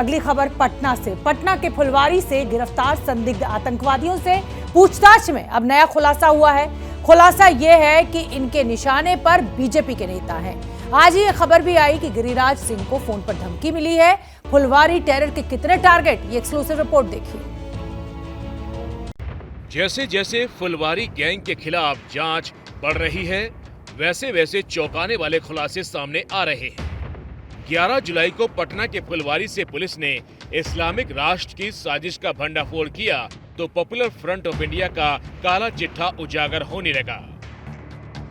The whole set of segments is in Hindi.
अगली खबर पटना से। पटना के फुलवारी से गिरफ्तार संदिग्ध आतंकवादियों से पूछताछ में अब नया खुलासा हुआ है। खुलासा यह है कि इनके निशाने पर बीजेपी के नेता हैं। आज ही ये खबर भी आई कि गिरिराज सिंह को फोन पर धमकी मिली है। फुलवारी टेरर के कितने टारगेट, ये एक्सक्लूसिव रिपोर्ट देखिए। जैसे जैसे फुलवारी गैंग के खिलाफ जांच बढ़ रही है, वैसे वैसे चौंकाने वाले खुलासे सामने आ रहे हैं। 11 जुलाई को पटना के फुलवारी से पुलिस ने इस्लामिक राष्ट्र की साजिश का भंडाफोड़ किया तो पॉपुलर फ्रंट ऑफ इंडिया का काला चिट्ठा उजागर होने लगा।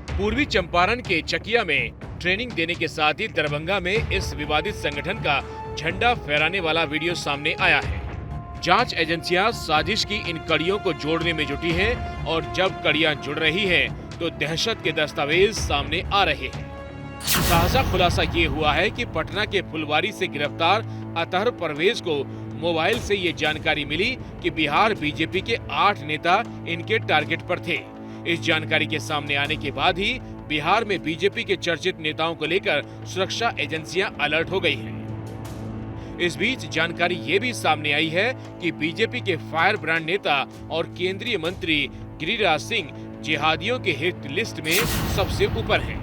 पूर्वी चंपारण के चकिया में ट्रेनिंग देने के साथ ही दरभंगा में इस विवादित संगठन का झंडा फहराने वाला वीडियो सामने आया है। जांच एजेंसियां साजिश की इन कड़ियों को जोड़ने में जुटी हैं और जब कड़ियां जुड़ रही हैं तो दहशत के दस्तावेज सामने आ रहे हैं। ताजा खुलासा ये हुआ है कि पटना के फुलवारी से गिरफ्तार अतहर परवेज को मोबाइल से ये जानकारी मिली कि बिहार बीजेपी के 8 नेता इनके टारगेट पर थे। इस जानकारी के सामने आने के बाद ही बिहार में बीजेपी के चर्चित नेताओं को लेकर सुरक्षा एजेंसियां अलर्ट हो गई हैं। इस बीच जानकारी ये भी सामने आई है कि बीजेपी के फायर ब्रांड नेता और केंद्रीय मंत्री गिरिराज सिंह जिहादियों के हिट लिस्ट में सबसे ऊपर हैं।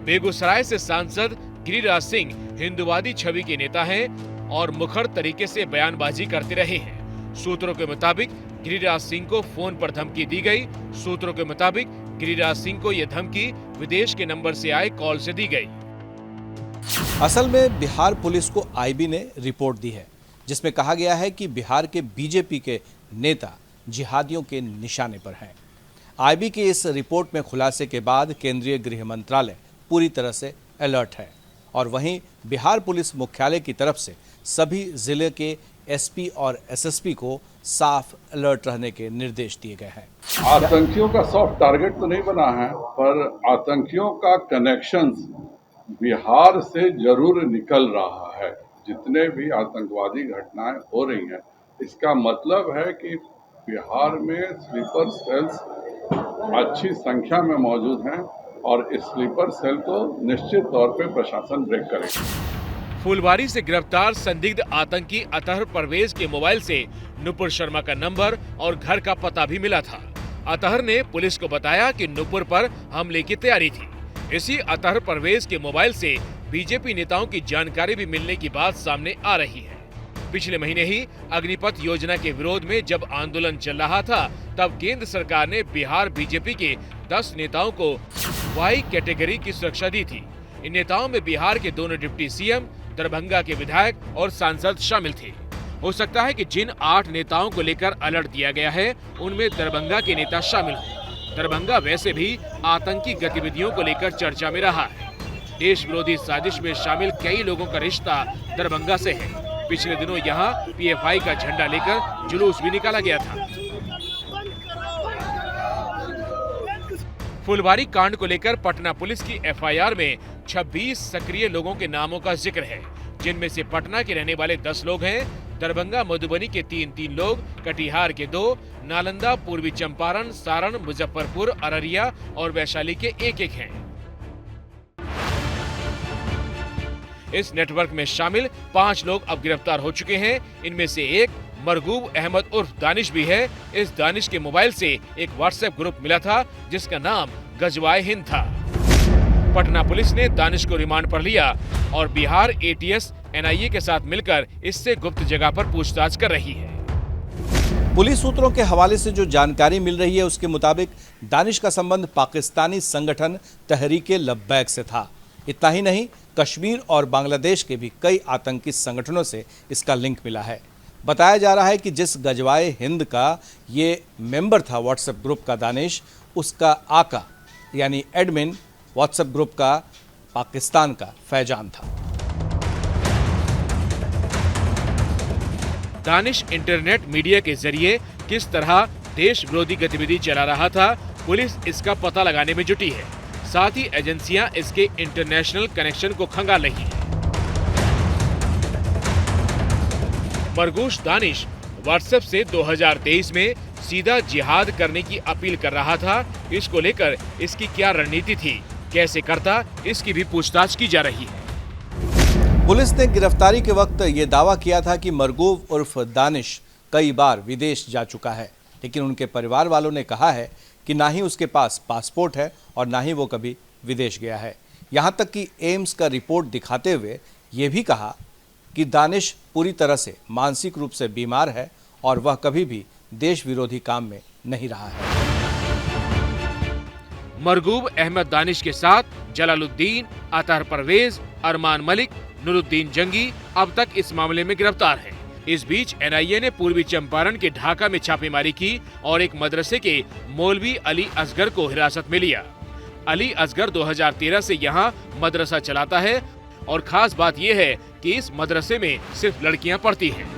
बेगूसराय से सांसद गिरिराज सिंह हिंदुवादी छवि के नेता हैं और मुखर तरीके से बयानबाजी करते रहे हैं। सूत्रों के मुताबिक गिरिराज सिंह को फोन पर धमकी दी गई। सूत्रों के मुताबिक गिरिराज सिंह को यह धमकी विदेश के नंबर से आए कॉल से दी गई। असल में बिहार पुलिस को आईबी ने रिपोर्ट दी है, जिसमें कहा गया है कि बिहार के बीजेपी के नेता जिहादियों के निशाने पर हैं। आईबी की इस रिपोर्ट में खुलासे के बाद केंद्रीय गृह मंत्रालय पूरी तरह से अलर्ट है और वहीं बिहार पुलिस मुख्यालय की तरफ से सभी जिले के एसपी और एसएसपी को साफ अलर्ट रहने के निर्देश दिए गए हैं। आतंकियों का सॉफ्ट टारगेट तो नहीं बना है, पर आतंकियों का कनेक्शन बिहार से जरूर निकल रहा है। जितने भी आतंकवादी घटनाएं हो रही हैं, इसका मतलब है कि बिहार में स्लीपर सेल्स अच्छी संख्या में मौजूद हैं और इस स्लीपर सेल को निश्चित तौर पे प्रशासन ब्रेक करेगा। फुलवारी से गिरफ्तार संदिग्ध आतंकी अतहर परवेज के मोबाइल से नुपुर शर्मा का नंबर और घर का पता भी मिला था। अतहर ने पुलिस को बताया कि नुपुर पर हमले की तैयारी थी। इसी अतहर परवेज के मोबाइल से बीजेपी नेताओं की जानकारी भी मिलने की बात सामने आ रही है। पिछले महीने ही अग्निपथ योजना के विरोध में जब आंदोलन चल रहा था, तब केंद्र सरकार ने बिहार बीजेपी के 10 नेताओं को वाई कैटेगरी की सुरक्षा दी थी। इन नेताओं में बिहार के दोनों डिप्टी सीएम, दरभंगा के विधायक और सांसद शामिल थे। हो सकता है कि जिन 8 नेताओं को लेकर अलर्ट दिया गया है, उनमें दरभंगा के नेता शामिल हो। दरभंगा वैसे भी आतंकी गतिविधियों को लेकर चर्चा में रहा है। देश विरोधी साजिश में शामिल कई लोगों का रिश्ता दरभंगा से है। पिछले दिनों यहाँ पीएफआई का झंडा लेकर जुलूस भी निकाला गया था। फुलवारी कांड को लेकर पटना पुलिस की एफआईआर में 26 सक्रिय लोगों के नामों का जिक्र है, जिनमें से पटना के रहने वाले 10 लोग हैं, दरभंगा मधुबनी के 3 लोग, कटिहार के 2, नालंदा, पूर्वी चंपारण, सारण, मुजफ्फरपुर, अररिया और वैशाली के 1 हैं। इस नेटवर्क में शामिल 5 लोग अब गिरफ्तार हो चुके हैं। इनमें से एक मरगूब अहमद उर्फ दानिश भी है। इस दानिश के मोबाइल से एक व्हाट्सएप ग्रुप मिला था जिसका नाम गजवाए हिंद था। पटना पुलिस ने दानिश को रिमांड पर लिया और बिहार एटीएस एनआईए के साथ मिलकर इससे गुप्त जगह पर पूछताछ कर रही है। पुलिस सूत्रों के हवाले से जो जानकारी मिल रही है, उसके मुताबिक दानिश का संबंध पाकिस्तानी संगठन तहरीके लब्बैक से था। इतना ही नहीं, कश्मीर और बांग्लादेश के भी कई आतंकी संगठनों से इसका लिंक मिला है। बताया जा रहा है कि जिस गजवाए हिंद का ये मेंबर था व्हाट्सएप ग्रुप का दानिश, उसका आका यानी एडमिन व्हाट्सएप ग्रुप का पाकिस्तान का फैजान था। दानिश इंटरनेट मीडिया के जरिए किस तरह देश विरोधी गतिविधि चला रहा था, पुलिस इसका पता लगाने में जुटी है। साथ ही एजेंसियां इसके इंटरनेशनल कनेक्शन को खंगाल रही हैं। मरगूश दानिश व्हाट्सएप से 2023 में सीधा जिहाद करने की अपील कर रहा था। इसको लेकर इसकी क्या रणनीति थी, कैसे करता, इसकी भी पूछताछ की जा रही है। पुलिस ने गिरफ्तारी के वक्त ये दावा किया था कि मरगूब उर्फ दानिश कई बार विदेश जा चुका है, लेकिन उनके परिवार वालों ने कहा है कि ना ही उसके पास पासपोर्ट है और ना ही वो कभी विदेश गया है। यहाँ तक कि एम्स का रिपोर्ट दिखाते हुए ये भी कहा कि दानिश पूरी तरह से मानसिक रूप से बीमार है और वह कभी भी देश विरोधी काम में नहीं रहा है। मरगूब अहमद दानिश के साथ जलालुद्दीन, अतहर परवेज, अरमान मलिक, नूरुद्दीन जंगी अब तक इस मामले में गिरफ्तार हैं। इस बीच एनआईए ने पूर्वी चंपारण के ढाका में छापेमारी की और एक मदरसे के मौलवी अली असगर को हिरासत में लिया। अली असगर 2013 से यहाँ मदरसा चलाता है और खास बात यह है कि इस मदरसे में सिर्फ लड़कियां पढ़ती हैं।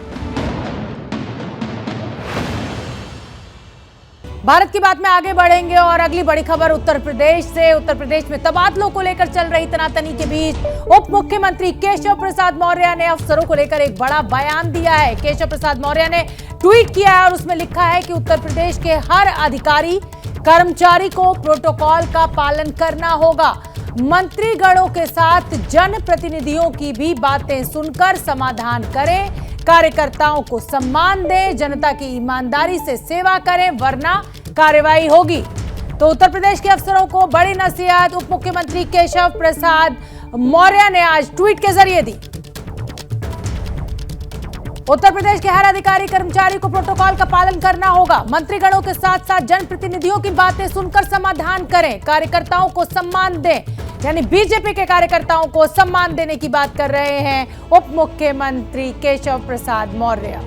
भारत की बात में आगे बढ़ेंगे और अगली बड़ी खबर उत्तर प्रदेश से। उत्तर प्रदेश में तबादलों को लेकर चल रही तनातनी के बीच उप मुख्यमंत्री केशव प्रसाद मौर्य ने अफसरों को लेकर एक बड़ा बयान दिया है। केशव प्रसाद मौर्य ने ट्वीट किया है और उसमें लिखा है कि उत्तर प्रदेश के हर अधिकारी कर्मचारी को प्रोटोकॉल का पालन करना होगा। मंत्रीगणों के साथ जनप्रतिनिधियों की भी बातें सुनकर समाधान करें, कार्यकर्ताओं को सम्मान दें, जनता की ईमानदारी से सेवा करें वरना कार्रवाई होगी। तो उत्तर प्रदेश के अफसरों को बड़ी नसीहत उप मुख्यमंत्री केशव प्रसाद मौर्य ने आज ट्वीट के जरिए दी। उत्तर प्रदेश के हर अधिकारी कर्मचारी को प्रोटोकॉल का पालन करना होगा। मंत्रीगणों के साथ साथ जनप्रतिनिधियों की बातें सुनकर समाधान करें, कार्यकर्ताओं को सम्मान दें, यानी बीजेपी के कार्यकर्ताओं को सम्मान देने की बात कर रहे हैं उप मुख्यमंत्री केशव प्रसाद मौर्य।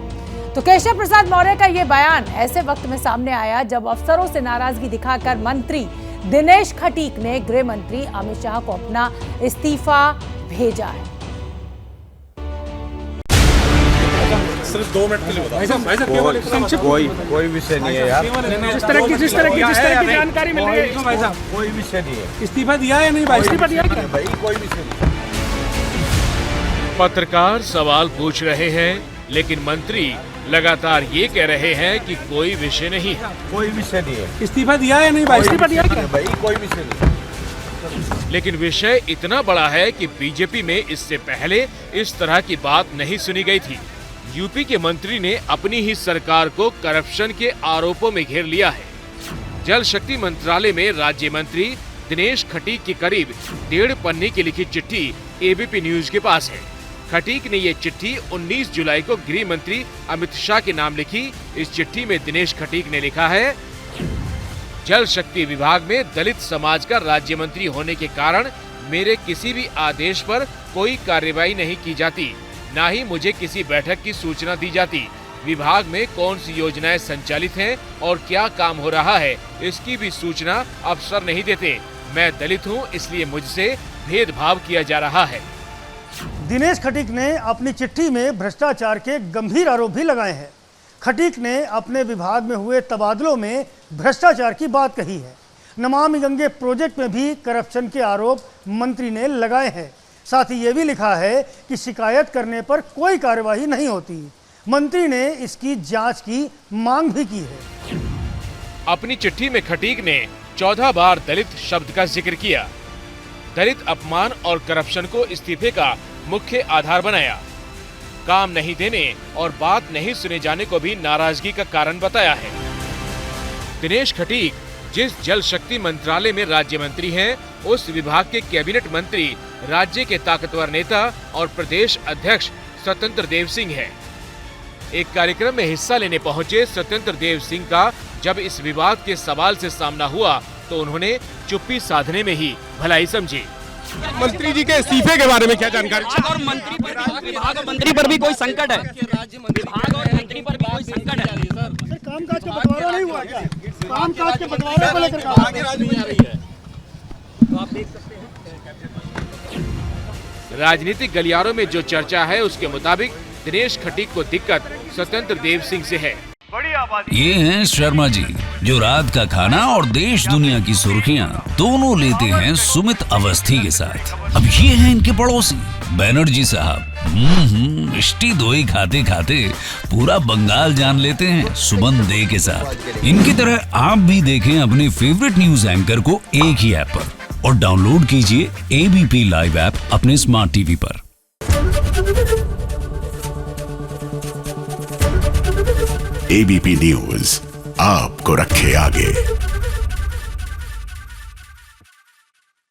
तो केशव प्रसाद मौर्य का यह बयान ऐसे वक्त में सामने आया जब अफसरों से नाराजगी दिखाकर मंत्री दिनेश खटीक ने गृह मंत्री अमित शाह को अपना इस्तीफा भेजा है। सिर्फ 2 मिनट के लिए बताओ। कोई विषय नहीं है यार। जिस तरह की जानकारी मिल रही है भाई साहब, कोई विषय नहीं है। इस्तीफा दिया है नहीं भाई? इस्तीफा दिया है भाई, कोई विषय नहीं। पत्रकार सवाल पूछ रहे हैं लेकिन मंत्री लगातार ये कह रहे हैं कि कोई विषय नहीं है। कोई विषय नहीं है। इस्तीफा दिया है नहीं भाई? इस्तीफा दिया है भाई, कोई विषय नहीं। लेकिन विषय इतना बड़ा है कि बीजेपी में इससे पहले इस तरह की बात नहीं सुनी गई थी। यूपी के मंत्री ने अपनी ही सरकार को करप्शन के आरोपों में घेर लिया है। जल शक्ति मंत्रालय में राज्य मंत्री दिनेश खटीक की करीब 1.5 पन्ने की लिखी चिट्ठी एबीपी न्यूज के पास है। खटीक ने ये चिट्ठी 19 जुलाई को गृह मंत्री अमित शाह के नाम लिखी। इस चिट्ठी में दिनेश खटीक ने लिखा है, जल शक्ति विभाग में दलित समाज का राज्य मंत्री होने के कारण मेरे किसी भी आदेश पर कोई कार्रवाई नहीं की जाती, ना ही मुझे किसी बैठक की सूचना दी जाती। विभाग में कौन सी योजनाएं संचालित हैं और क्या काम हो रहा है इसकी भी सूचना अफसर नहीं देते। मैं दलित हूं इसलिए मुझसे भेदभाव किया जा रहा है। दिनेश खटीक ने अपनी चिट्ठी में भ्रष्टाचार के गंभीर आरोप भी लगाए हैं। खटीक ने अपने विभाग में हुए तबादलों में भ्रष्टाचार की बात कही है। नमामि गंगे प्रोजेक्ट में भी करप्शन के आरोप मंत्री ने लगाए हैं। साथ ही ये भी लिखा है कि शिकायत करने पर कोई कार्यवाही नहीं होती। मंत्री ने इसकी जांच की मांग भी की है। अपनी चिट्ठी में खटीक ने 14 बार दलित शब्द का जिक्र किया। दलित अपमान और करप्शन को इस्तीफे का मुख्य आधार बनाया। काम नहीं देने और बात नहीं सुने जाने को भी नाराजगी का कारण बताया है। दिनेश खटीक जिस जल शक्ति मंत्रालय में राज्य मंत्री हैं, उस विभाग के कैबिनेट मंत्री राज्य के ताकतवर नेता और प्रदेश अध्यक्ष स्वतंत्र देव सिंह हैं। एक कार्यक्रम में हिस्सा लेने पहुंचे स्वतंत्र देव सिंह का जब इस विवाद के सवाल से सामना हुआ तो उन्होंने चुप्पी साधने में ही भलाई समझी। मंत्री जी के इस्तीफे के बारे में क्या जानकारी? और मंत्री पर भी कोई संकट है। विभाग और मंत्री पर भी कोई संकट है। कामकाज का बंटवारा नहीं हुआ क्या? कामकाज के बंटवारे को लेकर आप देख सकते हैं राजनीतिक गलियारों में जो चर्चा है उसके मुताबिक दिनेश खटीक को दिक्कत स्वतंत्र देव सिंह से है। ये हैं शर्मा जी, जो रात का खाना और देश दुनिया की सुर्खियां दोनों लेते हैं सुमित अवस्थी के साथ। अब ये हैं इनके पड़ोसी बनर्जी साहब। मिष्टी दोई खाते खाते पूरा बंगाल जान लेते हैं सुमन दे के साथ। इनकी तरह आप भी देखें अपने फेवरेट न्यूज एंकर को एक ही ऐप पर और डाउनलोड कीजिए एबीपी लाइव ऐप अपने स्मार्ट टीवी पर। एबीपी न्यूज आपको रखे आगे।